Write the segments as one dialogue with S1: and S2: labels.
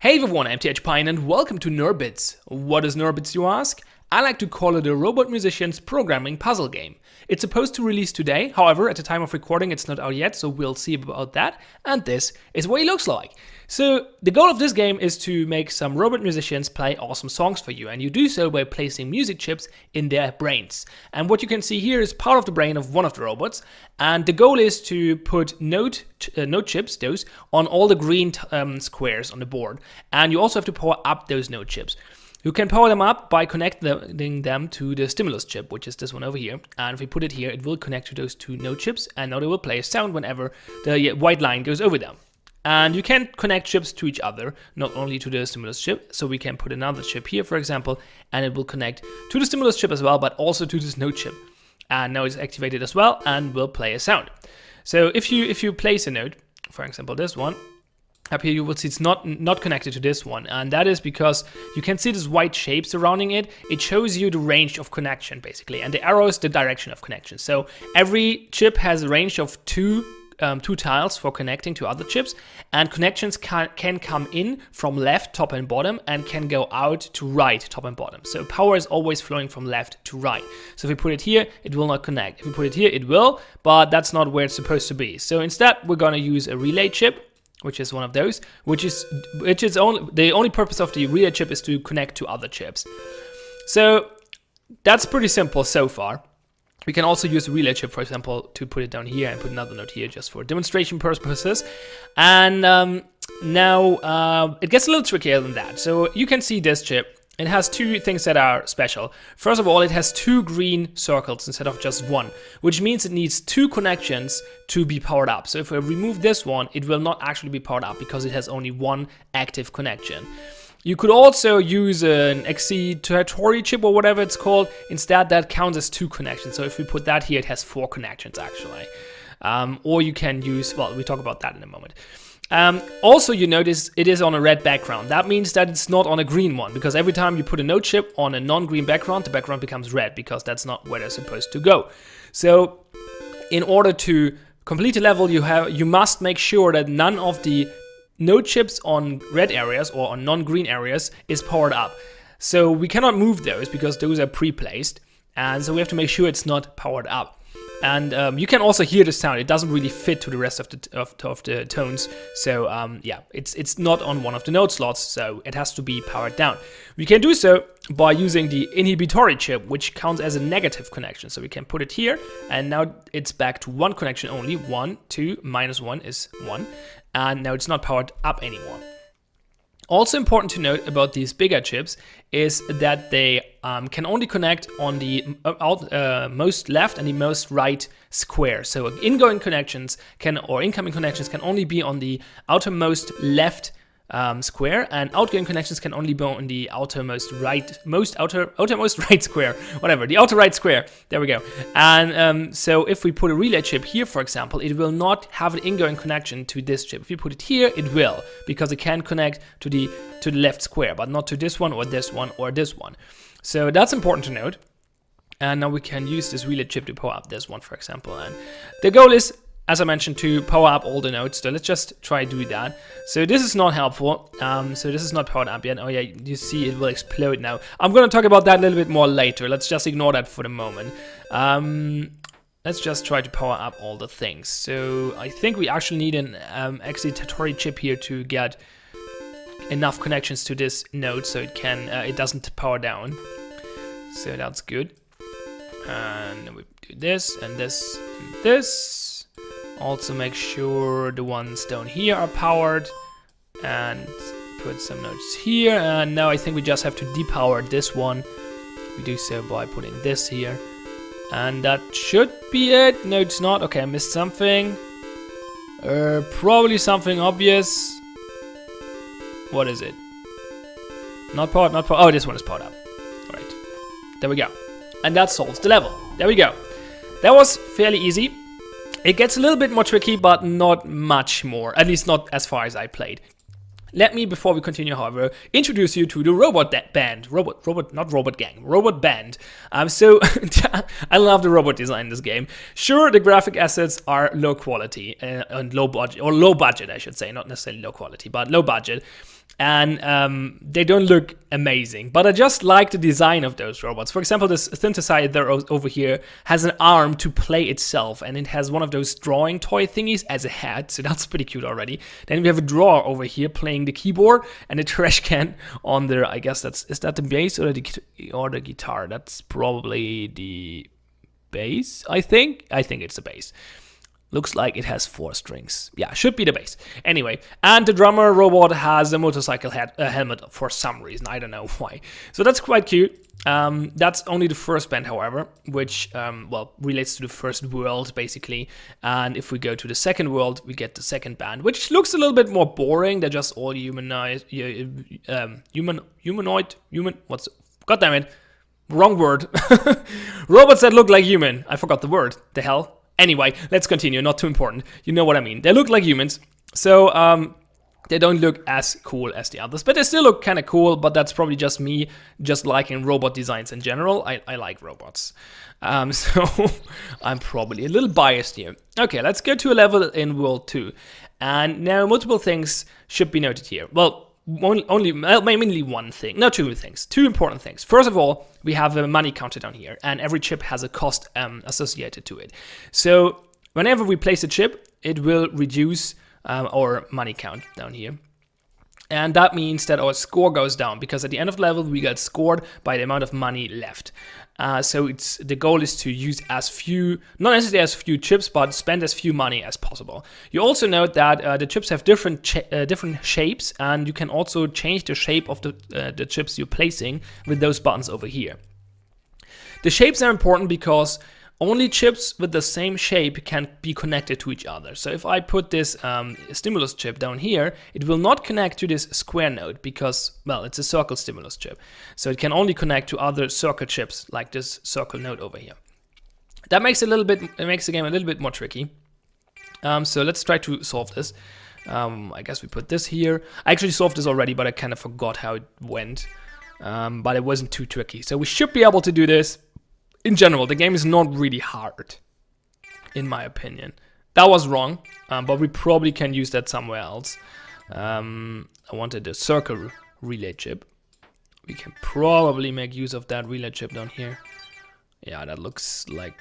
S1: Hey everyone, I'm TH Pine and welcome to Nurbits. What is Nurbits, you ask? I like to call it a robot musician's programming puzzle game. It's supposed to release today, however, at the time of recording it's not out yet, so we'll see about that. And this is what it looks like. So the goal of this game is to make some robot musicians play awesome songs for you, and you do so by placing music chips in their brains. And what you can see here is part of the brain of one of the robots, and the goal is to put note chips, those, on all the green squares on the board. And you also have to power up those note chips. You can power them up by connecting them to the stimulus chip, which is this one over here. And if we put it here, it will connect to those two note chips, and now they will play a sound whenever the white line goes over them. And you can connect chips to each other, not only to the stimulus chip. So we can put another chip here, for example, and it will connect to the stimulus chip as well, but also to this note chip. And now it's activated as well and will play a sound. So if you place a note, for example this one, up here you will see it's not connected to this one, and that is because you can see this white shape surrounding it. It shows you the range of connection basically, and the arrow is the direction of connection. So every chip has a range of two tiles for connecting to other chips, and connections can come in from left, top and bottom, and can go out to right, top and bottom. So power is always flowing from left to right. So if we put it here, it will not connect. If we put it here, it will, but that's not where it's supposed to be. So instead, we're gonna use a relay chip, which is one of those, which is the only purpose of the relay chip is to connect to other chips. So that's pretty simple so far. We can also use a relay chip, for example, to put it down here and put another note here just for demonstration purposes. And now it gets a little trickier than that. So you can see this chip. It has two things that are special. First of all, it has two green circles instead of just one, which means it needs two connections to be powered up. So if I remove this one, it will not actually be powered up because it has only one active connection. You could also use an excitatory chip or whatever it's called. Instead, that counts as two connections. So if we put that here, it has four connections actually. Or you can use, well, we'll talk about that in a moment. Also, you notice it is on a red background. That means that it's not on a green one, because every time you put a note chip on a non-green background, the background becomes red, because that's not where they're supposed to go. So in order to complete a level, you must make sure that none of the note chips on red areas or on non-green areas is powered up. So we cannot move those because those are pre-placed, and so we have to make sure it's not powered up. And you can also hear the sound. It doesn't really fit to the rest of the tones. So yeah, it's not on one of the note slots, so it has to be powered down. We can do so by using the inhibitory chip, which counts as a negative connection. So we can put it here, and now it's back to one connection only. 1, 2, minus 1 is 1. And now it's not powered up anymore. Also important to note about these bigger chips is that they can only connect on the most left and the most right square. So incoming connections can only be on the outermost left square, and outgoing connections can only be on the outermost right square, whatever, the outer right square. There we go. And so if we put a relay chip here, for example, it will not have an ingoing connection to this chip. If you put it here, it will, because it can connect to the left square, but not to this one or this one or this one. So that's important to note. And now we can use this relay chip to power up this one, for example. And the goal is, as I mentioned, to power up all the notes. So let's just try to do that. So this is not helpful. So this is not powered up yet. Oh yeah, you see it will explode now. I'm going to talk about that a little bit more later. Let's just ignore that for the moment. Let's just try to power up all the things. So I think we actually need an excitatory chip here to get enough connections to this node so it doesn't power down. So that's good. And then we do this and this and this. Also make sure the ones down here are powered, and put some notes here. And now I think we just have to depower this one. We do so by putting this here, and that should be it. No, it's not. Okay, I missed something. Probably something obvious. What is it? Not powered, not powered. Oh, this one is powered up. All right, there we go. And that solves the level. There we go. That was fairly easy. It gets a little bit more tricky, but not much more, at least not as far as I played. Let me, before we continue, however, introduce you to the robot band. Not robot gang, robot band. So I love the robot design in this game. Sure, the graphic assets are low quality and low budget, I should say, not necessarily low quality, but low budget. and they don't look amazing, but I just like the design of those robots. For example, this synthesizer over here has an arm to play itself, and it has one of those drawing toy thingies as a head, so that's pretty cute already. Then we have a drawer over here playing the keyboard, and a trash can on there. I guess is that the bass or the guitar? That's probably the bass, I think it's the bass. Looks like it has 4 strings. Yeah, should be the bass. Anyway, and the drummer robot has a motorcycle helmet for some reason. I don't know why. So that's quite cute. That's only the first band, however, which, well, relates to the first world, basically. And if we go to the second world, we get the second band, which looks a little bit more boring. They're just all humanoid, God damn it. Wrong word. Robots that look like human. I forgot the word. The hell? Anyway, let's continue. Not too important. You know what I mean. They look like humans. So, they don't look as cool as the others. But they still look kind of cool. But that's probably just me just liking robot designs in general. I like robots. So, I'm probably a little biased here. Okay, let's go to a level in World 2. And now multiple things should be noted here. Well, mainly one thing, no, 2 things, 2 important things. First of all, we have a money counter down here, and every chip has a cost associated to it. So whenever we place a chip, it will reduce our money count down here. And that means that our score goes down, because at the end of the level, we get scored by the amount of money left. So the goal is to use as few, not necessarily as few chips, but spend as few money as possible. You also note that the chips have different shapes, and you can also change the shape of the chips you're placing with those buttons over here. The shapes are important because only chips with the same shape can be connected to each other. So if I put this stimulus chip down here, it will not connect to this square node because, well, it's a circle stimulus chip. So it can only connect to other circle chips like this circle node over here. That makes it makes the game a little bit more tricky. So let's try to solve this. I guess we put this here. I actually solved this already, but I kind of forgot how it went. But it wasn't too tricky. So we should be able to do this. In general, the game is not really hard, in my opinion. That was wrong, but we probably can use that somewhere else. I wanted a circle relay chip. We can probably make use of that relay chip down here. Yeah, that looks like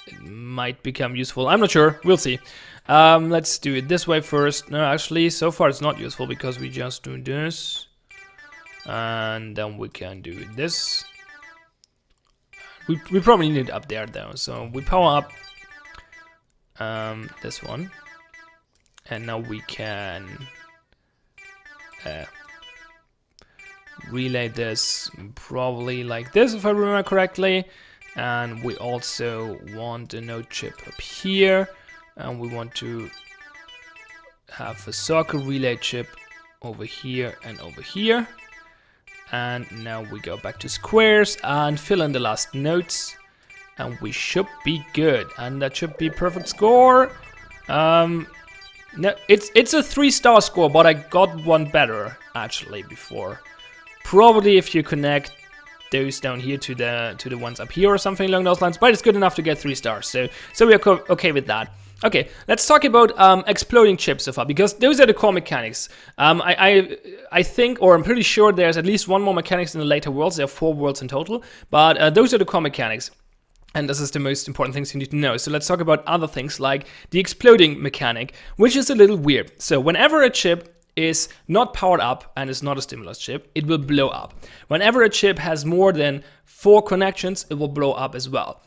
S1: it might become useful. I'm not sure. We'll see. Let's do it this way first. No, actually, so far it's not useful because we just do this. And then we can do this. We probably need it up there though, so we power up this one, and now we can relay this probably like this if I remember correctly, and we also want a node chip up here, and we want to have a circle relay chip over here and over here. And now we go back to squares and fill in the last nodes. And we should be good. And that should be perfect score. No, it's a 3-star score, but I got one better actually before. Probably if you connect those down here to the ones up here or something along those lines. But it's good enough to get 3 stars. So we are okay with that. Okay, let's talk about exploding chips so far, because those are the core mechanics. I think, or I'm pretty sure there's at least one more mechanics in the later worlds. There are 4 worlds in total, but those are the core mechanics. And this is the most important things you need to know. So let's talk about other things like the exploding mechanic, which is a little weird. So whenever a chip is not powered up and is not a stimulus chip, it will blow up. Whenever a chip has more than 4 connections, it will blow up as well.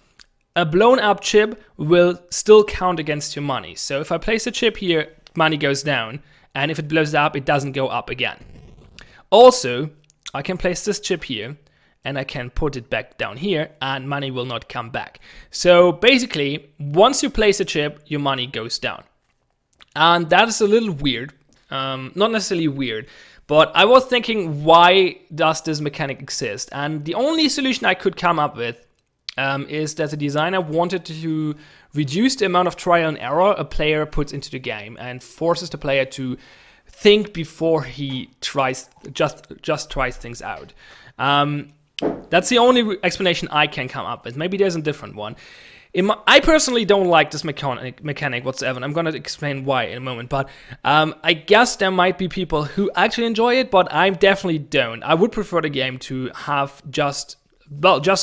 S1: A blown up chip will still count against your money. So if I place a chip here, money goes down. And if it blows up, it doesn't go up again. Also, I can place this chip here and I can put it back down here and money will not come back. So basically, once you place a chip, your money goes down. And that is a little weird. Not necessarily weird, but I was thinking, why does this mechanic exist? And the only solution I could come up with is that the designer wanted to reduce the amount of trial and error a player puts into the game and forces the player to think before he just tries things out. That's the only explanation I can come up with. Maybe there's a different one. I personally don't like this mechanic whatsoever, and I'm gonna explain why in a moment, but I guess there might be people who actually enjoy it, but I definitely don't. I would prefer the game to have just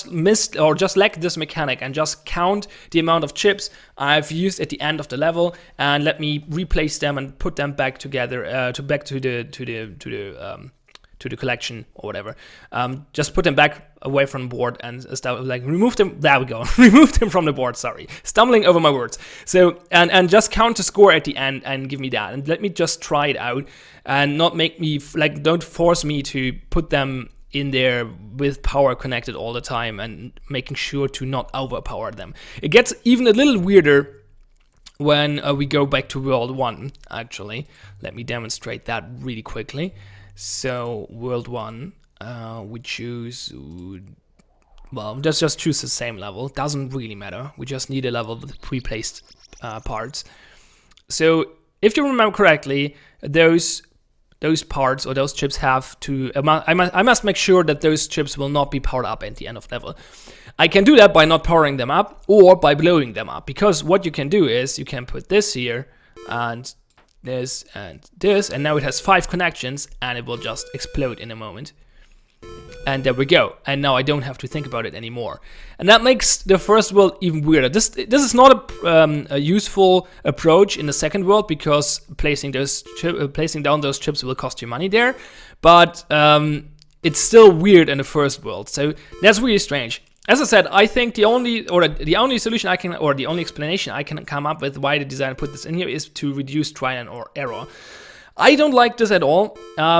S1: missed or just lack this mechanic and just count the amount of chips I've used at the end of the level and let me replace them and put them back together back to the collection or whatever. Just put them back away from the board and stuff, like remove them. There we go. Remove them from the board. Sorry, stumbling over my words. So and just count the score at the end and give me that, and let me just try it out and not make me don't force me to put them in there with power connected all the time and making sure to not overpower them. It gets even a little weirder when we go back to World 1, actually. Let me demonstrate that really quickly. So, World 1, we choose... Well, let's just choose the same level. Doesn't really matter. We just need a level with pre-placed parts. So, if you remember correctly, those parts or those chips have to... I must make sure that those chips will not be powered up at the end of level. I can do that by not powering them up or by blowing them up. Because what you can do is you can put this here and this and this. And now it has 5 connections and it will just explode in a moment. And there we go. And now I don't have to think about it anymore. And that makes the first world even weirder. This is not a useful approach in the second world because placing down those chips will cost you money there. But it's still weird in the first world. So that's really strange. As I said, I think the only solution I can, or the only explanation I can come up with why the designer put this in here is to reduce trial and error. I don't like this at all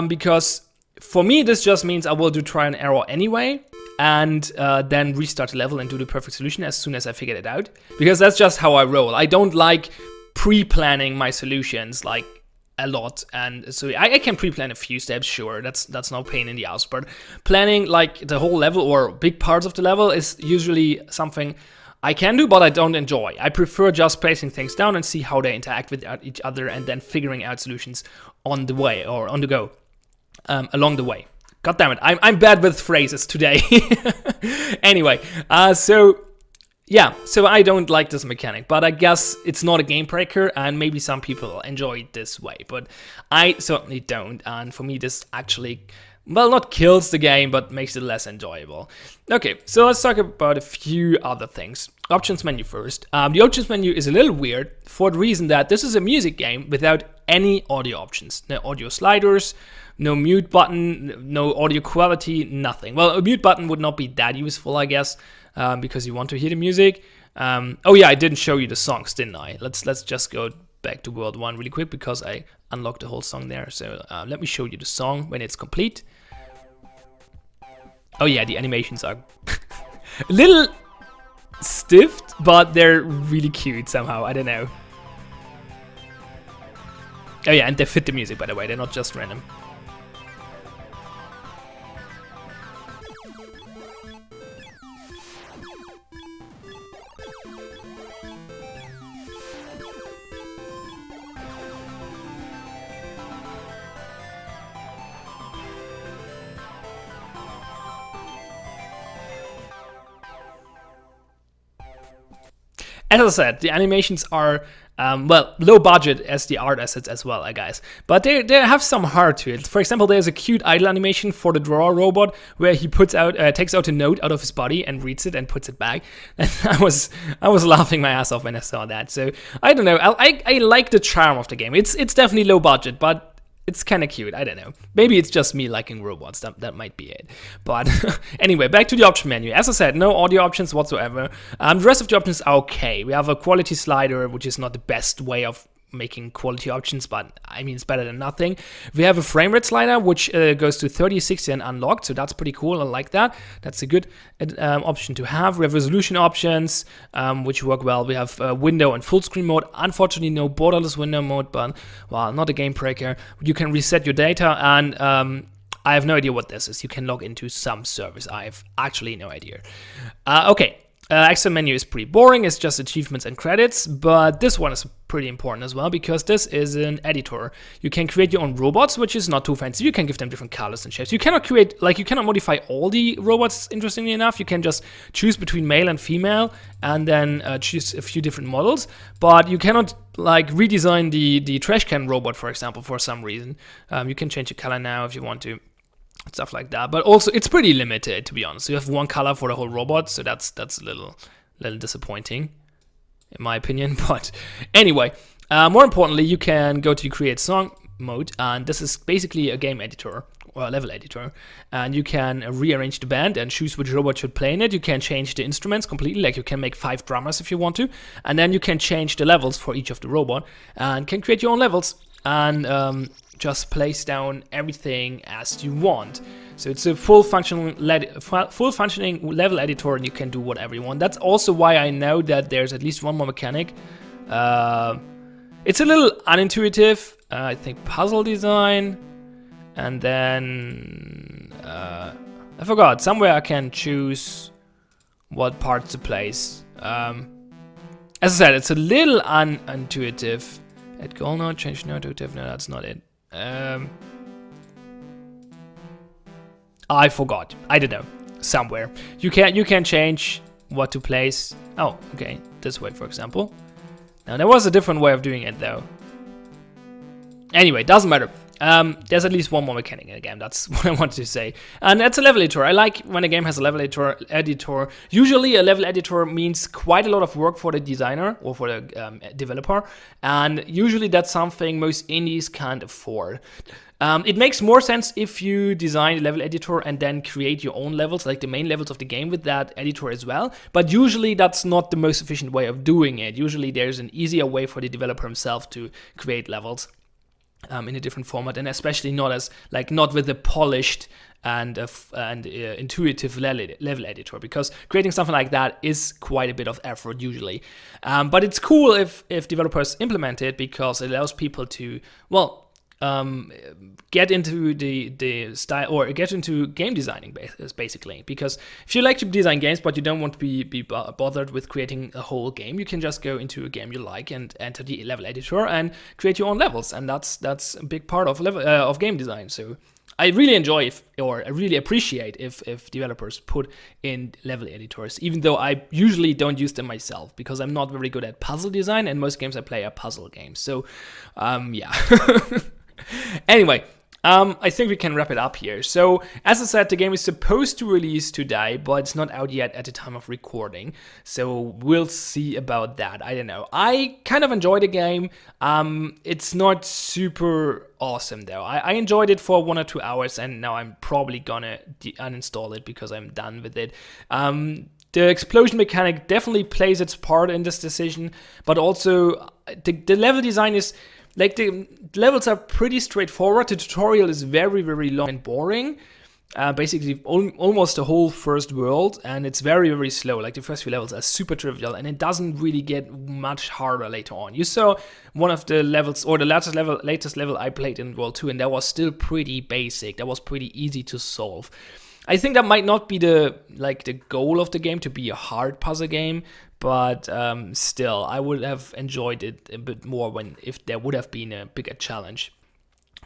S1: because for me, this just means I will do trial and error anyway, and then restart the level and do the perfect solution as soon as I figure it out. Because that's just how I roll. I don't like pre-planning my solutions like a lot, and so I can pre-plan a few steps, sure, that's no pain in the ass. But planning like the whole level or big parts of the level is usually something I can do, but I don't enjoy. I prefer just placing things down and see how they interact with each other, and then figuring out solutions on the way or on the go. Along the way. God damn it, I'm bad with phrases today. Anyway, so I don't like this mechanic, but I guess it's not a game breaker, and maybe some people enjoy it this way, but I certainly don't, and for me this actually, well, not kills the game, but makes it less enjoyable. Okay, so let's talk about a few other things. Options menu first. The options menu is a little weird for the reason that this is a music game without any audio options. No audio sliders, no mute button, no audio quality, nothing. Well, a mute button would not be that useful, I guess, because you want to hear the music. Oh yeah, I didn't show you the songs, didn't I? Let's just go back to World 1 really quick because I unlocked the whole song there. So let me show you the song when it's complete. Oh yeah, the animations are a little stiff, but they're really cute somehow. I don't know. Oh yeah, and they fit the music, by the way. They're not just random. As I said, the animations are, well, low budget as the art assets as well, I guess. But they have some heart to it. For example, there's a cute idle animation for the drawer robot where he takes out a note out of his body and reads it and puts it back. And I was laughing my ass off when I saw that. So I don't know. I like the charm of the game. It's definitely low budget, but it's kind of cute. I don't know. Maybe it's just me liking robots. That might be it. But anyway, back to the option menu. As I said, no audio options whatsoever. The rest of the options are okay. We have a quality slider, which is not the best way of making quality options, but I mean, it's better than nothing. We have a frame rate slider, which goes to 30, 60 and unlocked, so that's pretty cool. I like that. That's a good option to have. We have resolution options, which work well. We have window and full screen mode. Unfortunately, no borderless window mode, but, well, not a game breaker. You can reset your data, and I have no idea what this is. You can log into some service. I have actually no idea. Okay. Extra menu is pretty boring, it's just achievements and credits, but this one is pretty important as well because this is an editor. You can create your own robots, which is not too fancy. You can give them different colors and shapes. You cannot create, like, you cannot modify all the robots, interestingly enough. You can just choose between male and female and then choose a few different models, but you cannot, like, redesign the trash can robot, for example, for some reason. You can change the color now if you want to. Stuff like that, but also it's pretty limited, to be honest. You have one color for the whole robot, so that's a little disappointing, in my opinion. But anyway, more importantly, you can go to create song mode, and this is basically a game editor or a level editor, and you can rearrange the band and choose which robot should play in it. You can change the instruments completely, like you can make 5 drummers if you want to, and then you can change the levels for each of the robot and can create your own levels and just place down everything as you want. So it's a full functioning level editor, and you can do whatever you want. That's also why I know that there's at least one more mechanic. It's a little unintuitive. I think puzzle design, and then I forgot. Somewhere I can choose what parts to place. As I said, it's a little unintuitive. Add goal node, change node to active. No, that's not it. I forgot. I don't know. Somewhere you can change what to place. Oh, okay. This way, for example. Now there was a different way of doing it though. Anyway, doesn't matter. There's at least one more mechanic in the game. That's what I wanted to say. And that's a level editor. I like when a game has a level editor. Usually a level editor means quite a lot of work for the designer or for the developer. And usually that's something most indies can't afford. It makes more sense if you design a level editor and then create your own levels, like the main levels of the game with that editor as well. But usually that's not the most efficient way of doing it. Usually there's an easier way for the developer himself to create levels. In a different format, and especially not with a polished and intuitive level editor, because creating something like that is quite a bit of effort usually. But it's cool if developers implement it, because it allows people to, well, get into the style or get into game designing basically. Because if you like to design games but you don't want to be bothered with creating a whole game, you can just go into a game you like and enter the level editor and create your own levels, and that's a big part of game design. So I really enjoy I really appreciate if developers put in level editors, even though I usually don't use them myself because I'm not very good at puzzle design, and most games I play are puzzle games. So yeah. Anyway, I think we can wrap it up here. So, as I said, the game is supposed to release today, but it's not out yet at the time of recording. So, we'll see about that. I don't know. I kind of enjoyed the game. It's not super awesome, though. I enjoyed it for 1 or 2 hours, and now I'm probably gonna uninstall it because I'm done with it. The explosion mechanic definitely plays its part in this decision, but also the level design is... Like, the levels are pretty straightforward. The tutorial is very, very long and boring. Basically, almost the whole first world. And it's very, very slow. Like, the first few levels are super trivial. And it doesn't really get much harder later on. You saw one of the levels, or the latest level I played in World 2. And that was still pretty basic. That was pretty easy to solve. I think that might not be the goal of the game, to be a hard puzzle game, but still, I would have enjoyed it a bit more if there would have been a bigger challenge.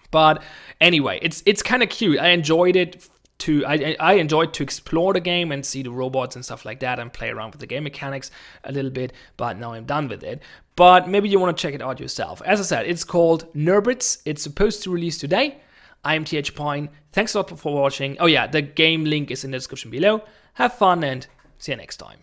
S1: But anyway, it's kind of cute. I enjoyed it I enjoyed to explore the game and see the robots and stuff like that and play around with the game mechanics a little bit, but now I'm done with it. But maybe you want to check it out yourself. As I said, it's called Nurbits. It's supposed to release today. I am TH Pine. Thanks a lot for watching. Oh yeah, the game link is in the description below. Have fun and see you next time.